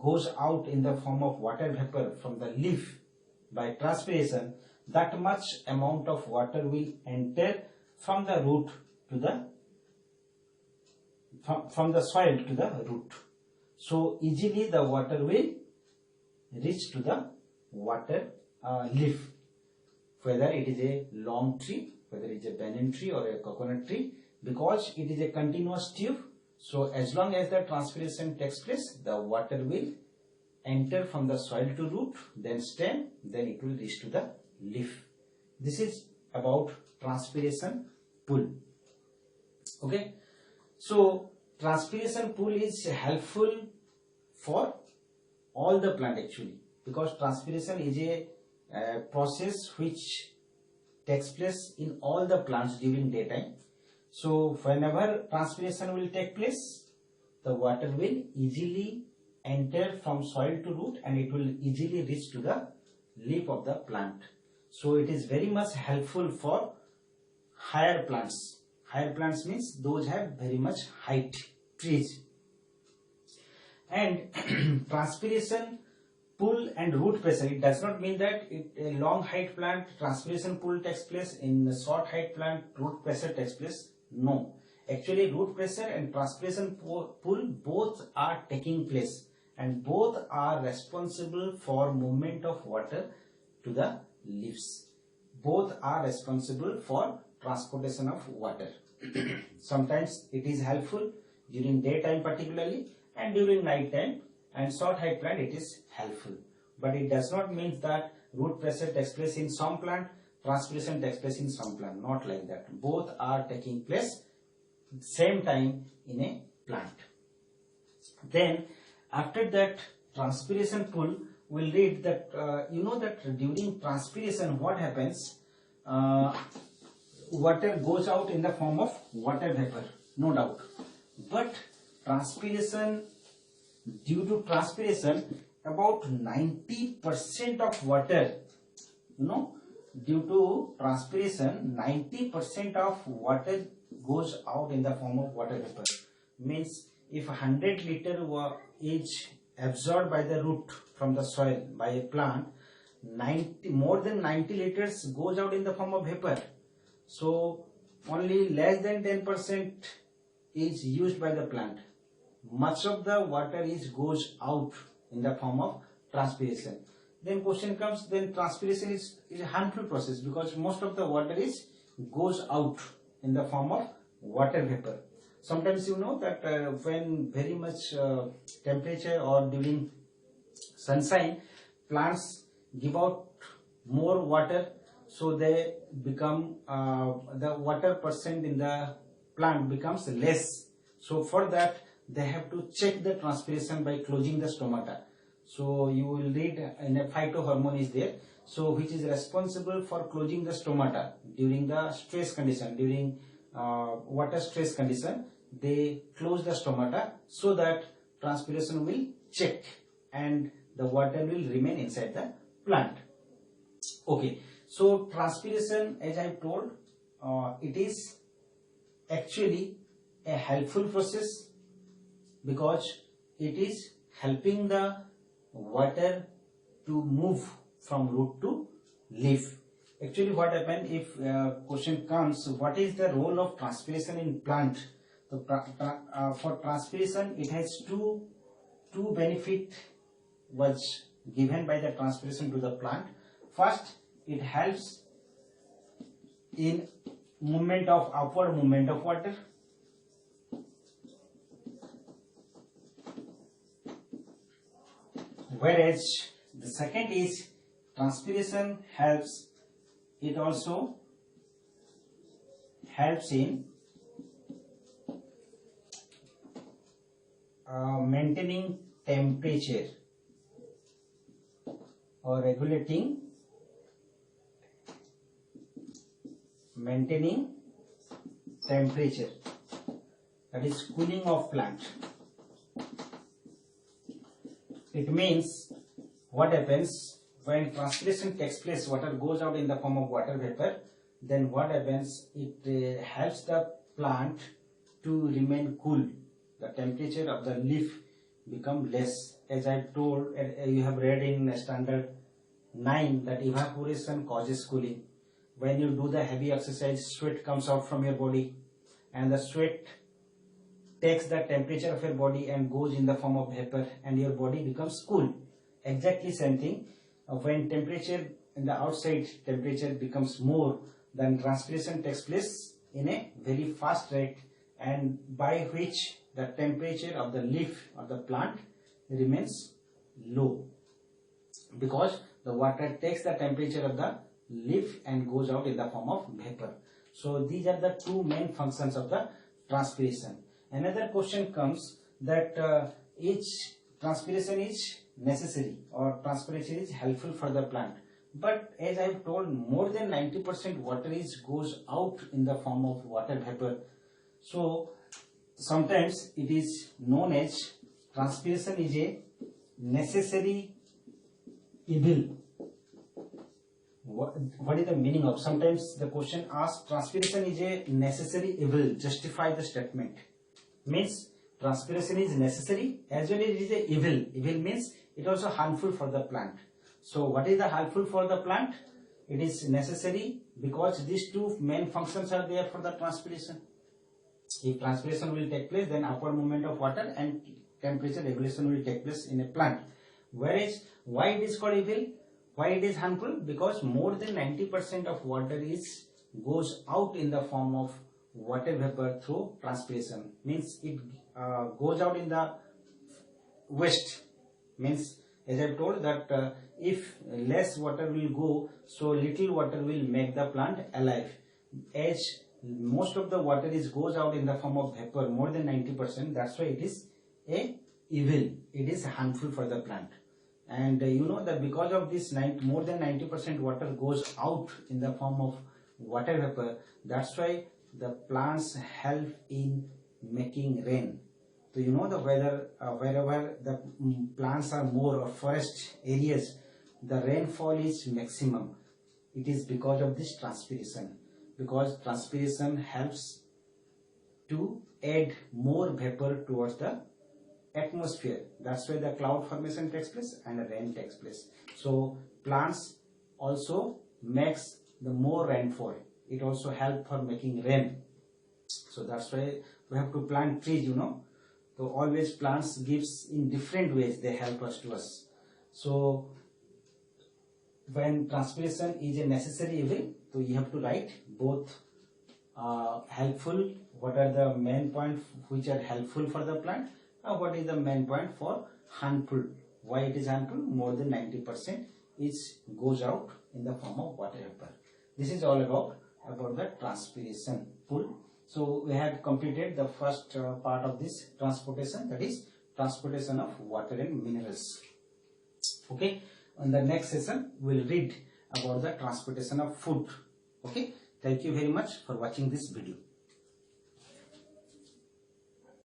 goes out in the form of water vapor from the leaf by transpiration, that much amount of water will enter from the root to the from the soil to the root. So easily the water will reach to the water leaf, whether it is a long tree, whether it is a banyan tree or a coconut tree, because it is a continuous tube. So as long as the transpiration takes place, the water will enter from the soil to root, then stem, then it will reach to the leaf. This is about transpiration pool. Okay, so transpiration pool is helpful for all the plant actually, because transpiration is a process which takes place in all the plants during daytime. So whenever transpiration will take place, the water will easily enter from soil to root and it will easily reach to the leaf of the plant. So it is very much helpful for higher plants. Higher plants means those have very much height, trees. And transpiration pool and root pressure, it does not mean that a long height plant transpiration pool takes place, in a short height plant root pressure takes place. No, actually root pressure and transpiration pool both are taking place and both are responsible for movement of water to the leaves. Both are responsible for transportation of water. Sometimes it is helpful during daytime particularly, and during night time and short height plant it is helpful. But it does not mean that root pressure takes place in some plant, transpiration takes place in some plant. Not like that. Both are taking place same time in a plant. Then after that transpiration pool, we'll read that you know that during transpiration what happens, water goes out in the form of water vapor, no doubt. But transpiration, due to transpiration, about 90% of water, due to transpiration 90% of water goes out in the form of water vapor. Means if 100 liter is absorbed by the root from the soil by a plant, more than 90 liters goes out in the form of vapor. So only less than 10% is used by the plant. Much of the water goes out in the form of transpiration. Then question comes, then transpiration is a harmful process because most of the water goes out in the form of water vapor. Sometimes you know that when very much temperature or during sunshine, plants give out more water, so they become the water percent in the plant becomes less. So for that they have to check the transpiration by closing the stomata. So you will read in a phytohormone is there, so which is responsible for closing the stomata during the stress condition, during water stress condition. They close the stomata so that transpiration will check and the water will remain inside the plant. Okay, so transpiration, as I told, it is actually a helpful process because it is helping the water to move from root to leaf. Actually what happens if question comes, what is the role of transpiration in plant? So, for transpiration it has two benefit was given by the transpiration to the plant. First, it helps in movement of upward movement of water. Whereas the second is transpiration helps, it also helps in maintaining temperature or maintaining temperature, that is cooling of plant. It means what happens when transpiration takes place, water goes out in the form of water vapor, then what happens, it helps the plant to remain cool. The temperature of the leaf become less. As I told, you have read in standard 9 that evaporation causes cooling. When you do the heavy exercise, sweat comes out from your body, and the sweat takes the temperature of your body and goes in the form of vapor, and your body becomes cool. Exactly same thing. When temperature in the outside temperature becomes more, then transpiration takes place in a very fast rate, and by which the temperature of the leaf or the plant remains low, because the water takes the temperature of the leaf and goes out in the form of vapor. So these are the two main functions of the transpiration. Another question comes that each transpiration is necessary or transpiration is helpful for the plant. But as I have told, more than 90% water goes out in the form of water vapor. So sometimes it is known as transpiration is a necessary evil. What is the meaning of? Sometimes the question asks, transpiration is a necessary evil. Justify the statement. Means transpiration is necessary as well as it is a evil. Evil means it also harmful for the plant. So what is the harmful for the plant? It is necessary because these two main functions are there for the transpiration. If transpiration will take place, then upward movement of water and temperature regulation will take place in a plant. Whereas why it is called evil? Why it is harmful? Because more than 90% of water goes out in the form of water vapor through transpiration. Means it goes out in the waste. Means as I have told that if less water will go, so little water will make the plant alive. As most of the water goes out in the form of vapor, more than 90%, that's why it is a evil. It is harmful for the plant. And you know that because of this more than 90% water goes out in the form of water vapor, that's why the plants help in making rain. So you know the weather, wherever the plants are more or forest areas, the rainfall is maximum. It is because of this transpiration. Because transpiration helps to add more vapor towards the atmosphere. That's why the cloud formation takes place and rain takes place. So plants also makes the more rainfall. It also helps for making rain. So that's why we have to plant trees, you know. So always plants gives in different ways, they help us to us. So when transpiration is a necessary evil, so you have to write both helpful, what are the main points which are helpful for the plant, and what is the main point for harmful. Why it is harmful? More than 90% goes out in the form of water vapor. This is all about the transpiration pool. So we have completed the first part of this transportation, that is transportation of water and minerals. Okay, in the next session we will read about the transportation of food. Okay, thank you very much for watching this video.